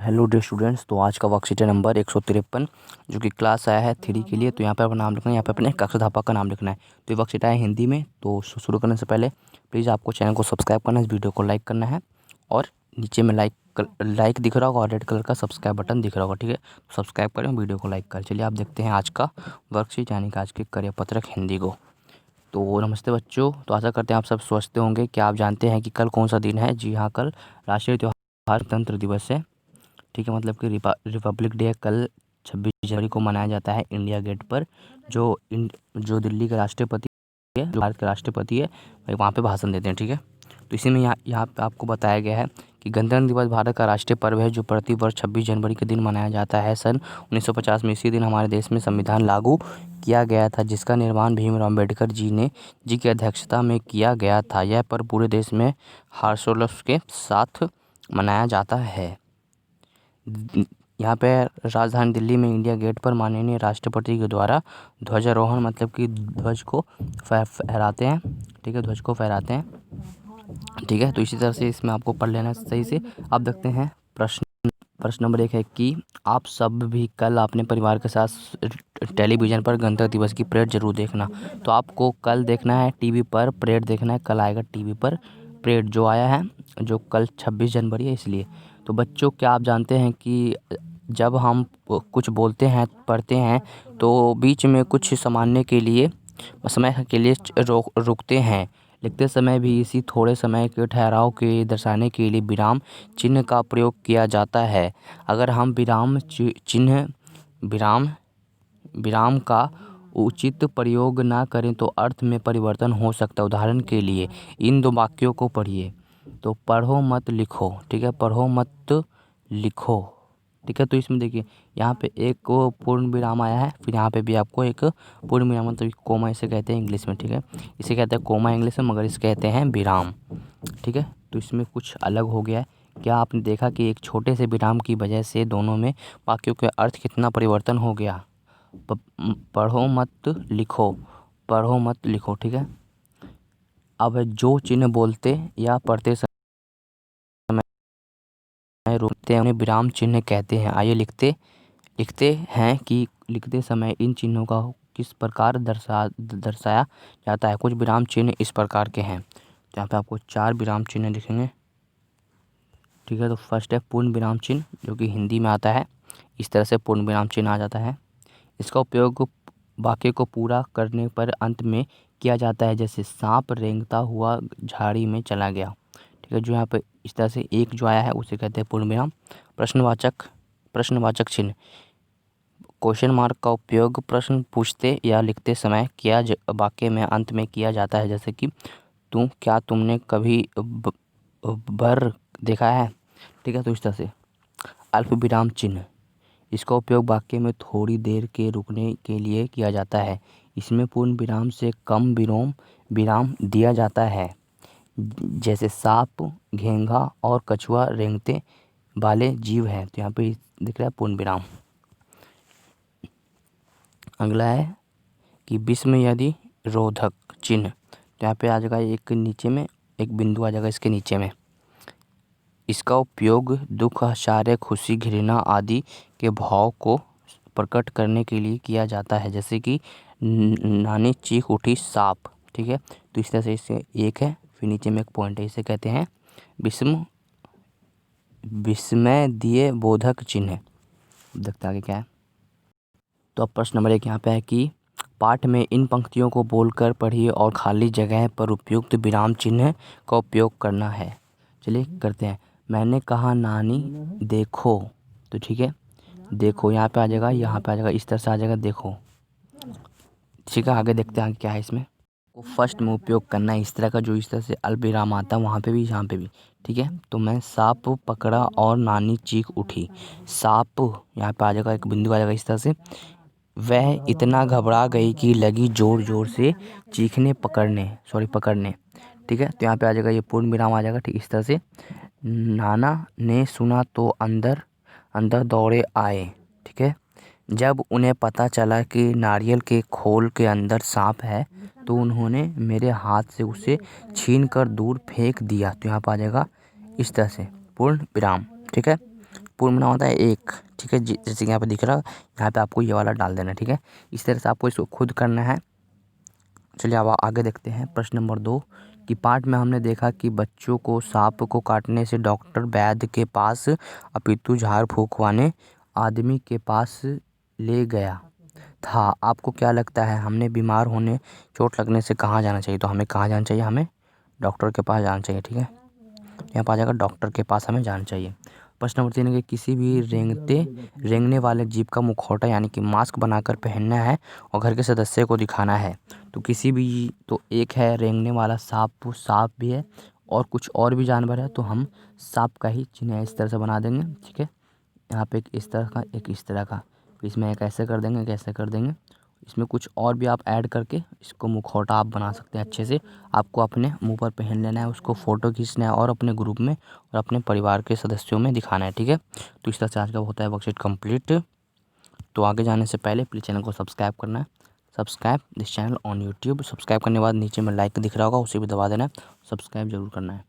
Hello dear students. तो आज का वर्कशीट है नंबर 153 जो कि क्लास आया है 3 के लिए। तो यहाँ पे अपना नाम लिखना है, यहाँ पे अपने कक्षाध्यापक का नाम लिखना है। तो ये वर्कशीट आया है हिंदी में। तो शुरू करने से पहले प्लीज़ आपको चैनल को सब्सक्राइब करना है, इस वीडियो को लाइक करना है और नीचे में लाइक दिख रहा होगा और रेड कलर का सब्सक्राइब बटन दिख रहा होगा, ठीक है। सब्सक्राइब करें, वीडियो को लाइक करें। चलिए आप देखते हैं आज का वर्कशीट यानी कि आज के कार्यपत्रक हिंदी को। तो नमस्ते बच्चों। तो आशा करते हैं आप सब स्वस्थ होंगे। क्या आप जानते हैं कि कल कौन सा दिन है? जी हाँ, कल राष्ट्रीय त्योहार गणतंत्र दिवस है, ठीक है। मतलब कि रिपब्लिक डे कल 26 जनवरी को मनाया जाता है इंडिया गेट पर। जो दिल्ली के राष्ट्रपति है, जो भारत के राष्ट्रपति है, वही वहाँ पे भाषण देते हैं, ठीक है। तो इसी में यहाँ पे आपको बताया गया है कि गणतंत्र दिवस भारत का राष्ट्रीय पर्व है जो प्रति वर्ष 26 जनवरी के दिन मनाया जाता है। सन 1950 में इसी दिन हमारे देश में संविधान लागू किया गया था, जिसका निर्माण भीमराव अम्बेडकर जी की अध्यक्षता में किया गया था। यह पर्व पूरे देश में हर्षोल्लास के साथ मनाया जाता है। यहाँ पे राजधानी दिल्ली में इंडिया गेट पर माननीय राष्ट्रपति के द्वारा ध्वजारोहण, मतलब कि ध्वज को फहराते हैं, ठीक है। ध्वज को फहराते हैं, ठीक है। तो इसी तरह से इसमें आपको पढ़ लेना सही से। आप देखते हैं प्रश्न नंबर 1 है कि आप सब भी कल अपने परिवार के साथ टेलीविज़न पर गणतंत्र दिवस की परेड जरूर देखना। तो आपको कल देखना है टीवी पर, परेड देखना है। कल आएगा टीवी पर परेड, जो आया है जो कल 26 जनवरी है इसलिए। तो बच्चों, क्या आप जानते हैं कि जब हम कुछ बोलते हैं, पढ़ते हैं, तो बीच में कुछ समय के लिए रुकते हैं। लिखते समय भी इसी थोड़े समय के ठहराव के दर्शाने के लिए विराम चिन्ह का प्रयोग किया जाता है। अगर हम विराम का उचित प्रयोग ना करें तो अर्थ में परिवर्तन हो सकता है। उदाहरण के लिए इन दो वाक्यों को पढ़िए। तो पढ़ो मत लिखो, ठीक है। पढ़ो मत लिखो, ठीक है। तो इसमें देखिए यहाँ पे एक पूर्ण विराम आया है, फिर यहाँ पे भी आपको एक पूर्ण विराम, मतलब कोमा इसे कहते हैं इंग्लिश में, ठीक है। इसे कहते हैं कोमा इंग्लिश में, मगर इसे कहते हैं विराम, ठीक है। तो इसमें कुछ अलग हो गया है। क्या आपने देखा कि एक छोटे से विराम की वजह से दोनों में वाक्यों के अर्थ कितना परिवर्तन हो गया? पढ़ो मत लिखो, पढ़ो मत लिखो, ठीक है। अब जो चिन्ह बोलते या पढ़ते समय रुकते हैं उन्हें विराम चिन्ह कहते हैं। आइए लिखते हैं कि लिखते समय इन चिन्हों का किस प्रकार दर्शाया जाता है। कुछ विराम चिन्ह इस प्रकार के हैं। तो यहाँ पे आपको 4 विराम चिन्ह दिखेंगे, ठीक है। तो फर्स्ट है पूर्ण विराम चिन्ह, जो कि हिंदी में आता है इस तरह से पूर्ण विराम चिन्ह आ जाता है। इसका उपयोग वाक्य को पूरा करने पर अंत में किया जाता है, जैसे सांप रेंगता हुआ झाड़ी में चला गया, ठीक है। जो यहाँ पे इस तरह से एक जो आया है उसे कहते हैं पूर्ण विराम। प्रश्नवाचक चिन्ह, क्वेश्चन मार्क का उपयोग प्रश्न पूछते या लिखते समय वाक्य में अंत में किया जाता है, जैसे कि तुमने कभी भर देखा है, ठीक है। तो इस तरह से अल्प विराम चिन्ह, इसका उपयोग वाक्य में थोड़ी देर के रुकने के लिए किया जाता है। इसमें पूर्ण विराम से कम विराम दिया जाता है, जैसे सांप, घेंघा और कछुआ रेंगते वाले जीव हैं। तो यहाँ पे दिख रहा है पूर्ण विराम। अगला है कि विस्म यदि रोधक चिन्ह। तो यहाँ पे आ जाएगा एक नीचे में, एक बिंदु आ जाएगा इसके नीचे में। इसका उपयोग दुख, आश्चर्य, खुशी, घृणा आदि के भाव को प्रकट करने के लिए किया जाता है, जैसे कि नानी चीख उठी सांप, ठीक है। तो इस तरह से इससे एक है, फिर नीचे में एक पॉइंट है, इसे कहते हैं विस्मय दिए बोधक चिन्ह। देखते आगे क्या है। तो अब प्रश्न नंबर 1 यहाँ पे है कि पाठ में इन पंक्तियों को बोलकर पढ़िए और खाली जगह पर उपयुक्त विराम चिन्ह का उपयोग करना है। चलिए करते हैं। मैंने कहा नानी देखो, तो ठीक है, देखो यहाँ पे आ जाएगा, यहाँ पे आ जाएगा, इस तरह से आ जाएगा देखो, ठीक है। आगे देखते हैं आगे क्या है इसमें। को फर्स्ट में उपयोग करना है इस तरह का, जो इस तरह से अल्पविराम आता है वहाँ पे भी, यहाँ पे भी, ठीक है। तो मैं सांप पकड़ा और नानी चीख उठी। सांप यहाँ पे आ जाएगा, एक बिंदु आ जाएगा इस तरह से। वह इतना घबरा गई कि लगी जोर जोर से पकड़ने, ठीक है। तो यहाँ पे आ जाएगा, ये पूर्ण विराम आ जाएगा, ठीक इस तरह से। नाना ने सुना तो अंदर दौड़े आए, ठीक है। जब उन्हें पता चला कि नारियल के खोल के अंदर सांप है तो उन्होंने मेरे हाथ से उसे छीनकर दूर फेंक दिया। तो यहाँ पर आ जाएगा इस तरह से पूर्ण विराम, ठीक है। पूर्ण नाम होता है एक, ठीक है। जैसे कि यहाँ पे दिख रहा है, यहाँ पे आपको ये वाला डाल देना है, ठीक है। इस तरह से आपको इसको खुद करना है। चलिए अब आगे देखते हैं प्रश्न नंबर 2 कि पाठ में हमने देखा कि बच्चों को सांप को काटने से डॉक्टर वैद्य के पास अपितु झाड़ फूंकवाने आदमी के पास ले गया था। आपको क्या लगता है हमने बीमार होने चोट लगने से कहाँ जाना चाहिए? तो हमें कहाँ जाना चाहिए? हमें डॉक्टर के पास जाना चाहिए, ठीक है। यहाँ पर आ जाएगा डॉक्टर के पास हमें जाना चाहिए। प्रश्न नंबर 3 है कि किसी भी रेंगने वाले जीव का मुखौटा यानी कि मास्क बनाकर पहनना है और घर के सदस्य को दिखाना है। तो किसी भी, तो एक है रेंगने वाला सांप भी है और कुछ और भी जानवर है, तो हम सांप का ही चिन्ह इस तरह से बना देंगे, ठीक है। यहाँ पे एक इस तरह का, एक इस तरह का, इसमें एक ऐसे कर देंगे, एक ऐसे कर देंगे। इसमें कुछ और भी आप ऐड करके इसको मुखौटा आप बना सकते हैं अच्छे से। आपको अपने मुंह पर पहन लेना है, उसको फ़ोटो खींचना है और अपने ग्रुप में और अपने परिवार के सदस्यों में दिखाना है, ठीक है। तो इस तरह से आज का होता है वर्कशीट कंप्लीट। तो आगे जाने से पहले प्लीज़ चैनल को सब्सक्राइब करना है। Subscribe this channel on YouTube. Subscribe करने के बाद नीचे में लाइक दिख रहा होगा, उसे भी दबा देना है। सब्सक्राइब जरूर करना है।